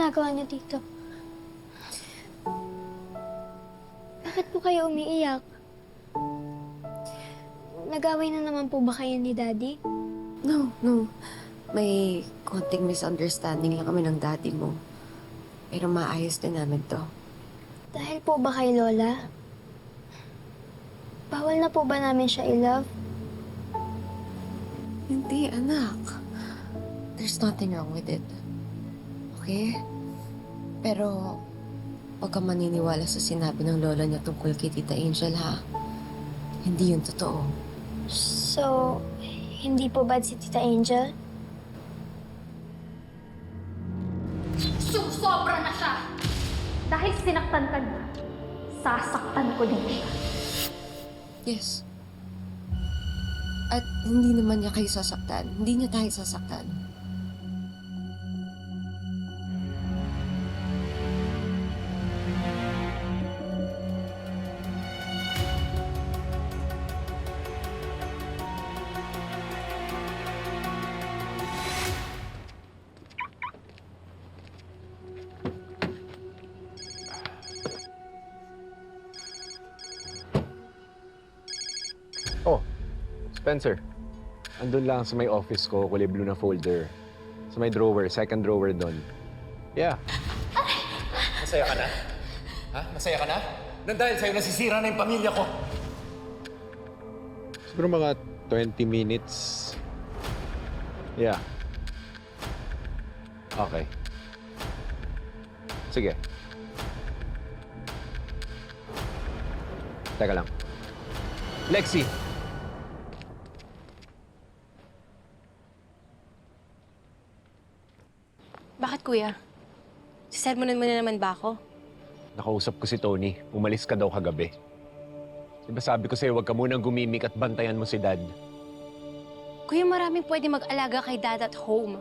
ginagawa niyo dito? Bakit po kayo umiiyak? Nag-away na naman po ba kayo ni Daddy? No. May konting misunderstanding lang kami ng daddy mo. Pero maayos din namin to. Dahil po ba kay Lola? Bawal na po ba namin siya i-love? Hindi, anak. There's nothing wrong with it. Okay? Pero, huwag kang maniniwala sa sinabi ng lola niya tungkol kay Tita Angel, ha? Hindi yun totoo. So, hindi po bad si Tita Angel? Susobra na siya! Dahil sinaktan ka niya, sasaktan ko din siya. Yes. At hindi naman niya kayo sasaktan. Hindi niya tayo sasaktan. Oh, Spencer. Andun lang sa may office ko, kulay blue na folder. Sa may drawer, second drawer doon. Yeah. Masaya ka na? Ha? Masaya ka na? Nang dahil sa'yo nasisira na yung pamilya ko. Siguro mga 20 minutes. Yeah. Okay. Sige. Teka lang. Lexi! Bakit, kuya? Sisermonan mo na naman ba ako? Nakausap ko si Tony. Umalis ka daw kagabi. Diba sabi ko sa'yo, huwag ka munang gumimik at bantayan mo si Dad. Kuya, maraming pwede mag-alaga kay Dad at home.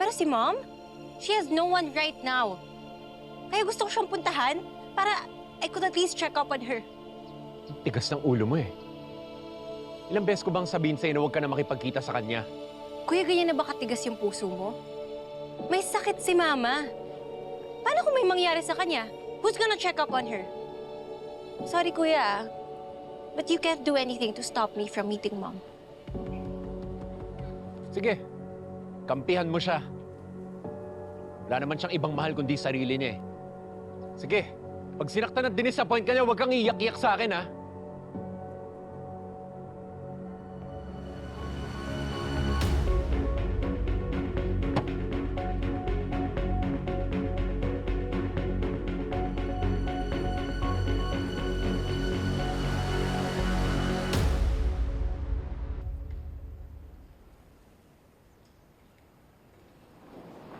Pero si Mom, she has no one right now. Kaya gusto ko siyang puntahan para I could at least check up on her. Tigas ng ulo mo eh. Ilang beses ko bang sabihin sa'yo na huwag ka na makipagkita sa kanya? Kuya, ganyan na ba katigas yung puso mo? May sakit si Mama. Paano kung may mangyari sa kanya? Who's gonna check up on her? Sorry, Kuya, but you can't do anything to stop me from meeting Mom. Sige, kampihan mo siya. Wala naman siyang ibang mahal kundi sarili niya eh. Sige, pag sinaktan at dinisappoint ka niya, huwag kang iyak-iyak sa akin, ha?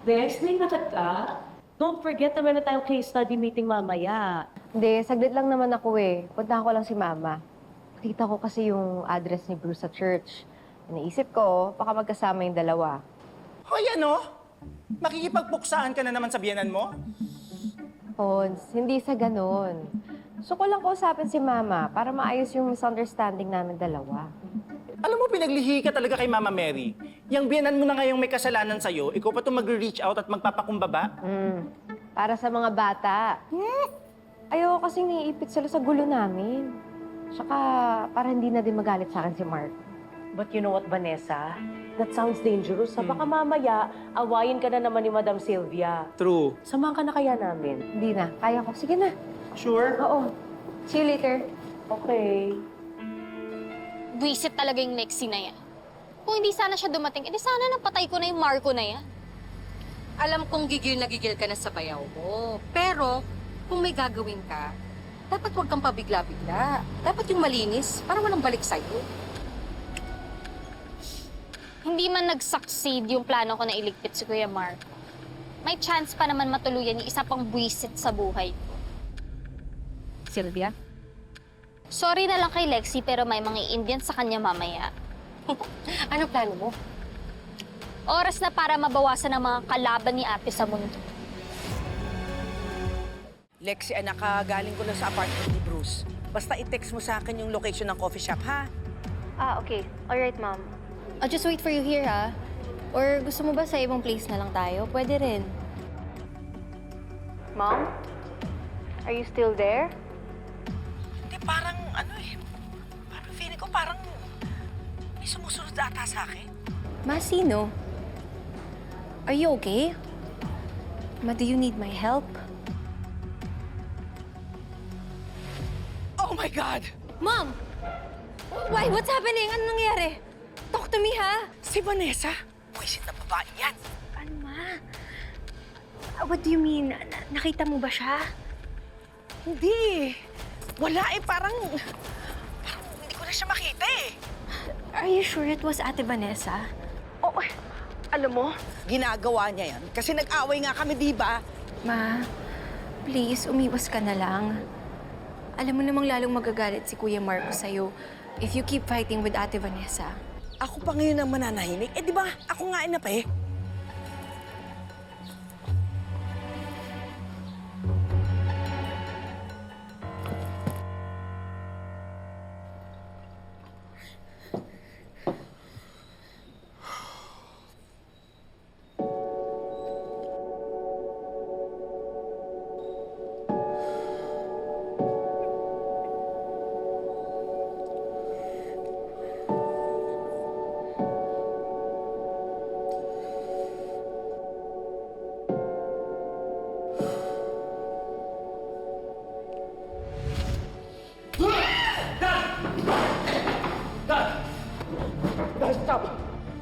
Bex, may nakat ka? Don't forget na meron tayong case study meeting mamaya. Hindi, saglit lang naman ako eh. Puntahan ko lang si Mama. Nakita ko kasi yung address ni Bruce sa church. Naisip ko, baka magkasama yung dalawa. Hoy, ano? Makikipagpuksaan ka na naman sa biyanan mo? Pons, hindi sa ganun. Gusto ko lang kausapin si Mama para maayos yung misunderstanding namin dalawa. Alam mo, pinaglihi ka talaga kay Mama Mary. Yang biyanan mo na ngayong may kasalanan sa'yo, ikaw pa itong mag-reach out at magpapakumbaba? Para sa mga bata. Ayoko kasing naiipit sila sa gulo namin. Tsaka, para hindi na din magalit sa akin si Mark. But you know what, Vanessa? That sounds dangerous. Baka mamaya, awayin ka na naman ni Madam Sylvia. True. Samahan ka na kaya namin? Hindi na. Kaya ko. Sige na. Sure? Oo. See you later. Okay. Buisit talaga yung Lexi na yan. Kung hindi sana siya dumating, edi sana napatay ko na yung Marco na yan. Alam kong gigil na gigil ka na sa bayaw mo. Pero, kung may gagawin ka, dapat huwag kang pabigla-bigla. Dapat yung malinis para walang balik sa'yo. Hindi man nag-succeed yung plano ko na iligpit si Kuya Marco. May chance pa naman matuluyan yung isa pang buwisit sa buhay ko. Sylvia? Sorry na lang kay Lexi pero may mga Indian sa kanya mamaya. Ano plano mo? Oras na para mabawasan ang mga kalaban ni ate sa mundo. Lexi, anak, galing ko lang sa apartment ni Bruce. Basta i-text mo sa akin yung location ng coffee shop, ha? Okay. Alright, Mom. I'll just wait for you here, ha? Or gusto mo ba sa ibang place na lang tayo? Pwede rin. Mom? Are you still there? Hindi, parang parang feeling ko parang may sumusunod ata sa akin. Ma, sino? Are you okay? Ma, do you need my help? Oh my God! Mom! Why? What's happening? Ano nangyari? Talk to me, ha? Si Vanessa? Buisit na babae yan. Ano, Ma? What do you mean? Nakita mo ba siya? Hindi. Wala parang hindi ko na siya makita Are you sure it was Ate Vanessa? Oh, alam mo, ginagawa niya yan. Kasi nag-away nga kami, di ba? Ma, please, umiwas ka na lang. Alam mo namang lalong magagalit si Kuya Marco sa'yo if you keep fighting with Ate Vanessa. Ako pa ngayon ang mananahimik. Di ba? Ako nga inapi.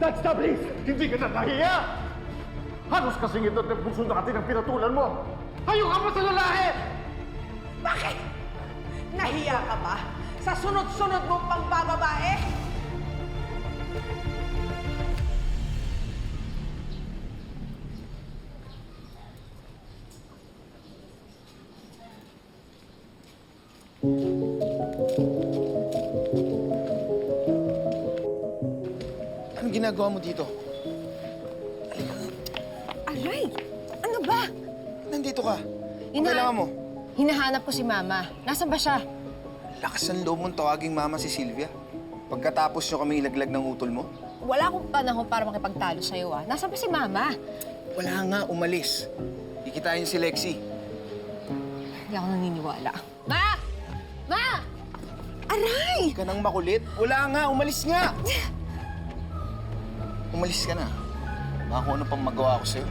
Dad, stop, please! Hindi ka na nahiya! Halos kasing ito ng puso na natin ang pinatulan mo! Hayok ka pa sa lalaki! Bakit? Nahiya ka ba? Sa sunod-sunod mong pangbababae? Anong ginagawa mo dito? Aray! Ano ba? Nandito ka. Ang kailangan mo? Hinahanap ko si Mama. Nasaan ba siya? Lakas ng loob mong tawaging mama si Sylvia. Pagkatapos nyo kami ilaglag ng utol mo? Wala akong panahon para makipagtalo sa'yo, ah. Nasaan ba si Mama? Wala nga, umalis. Kikitain si Lexie. Hindi ako naniniwala. Ma! Ma! Aray! Hindi ka nang makulit. Wala nga, umalis nga! Umalis ka na. Baka kung ano pang magawa ko sa'yo.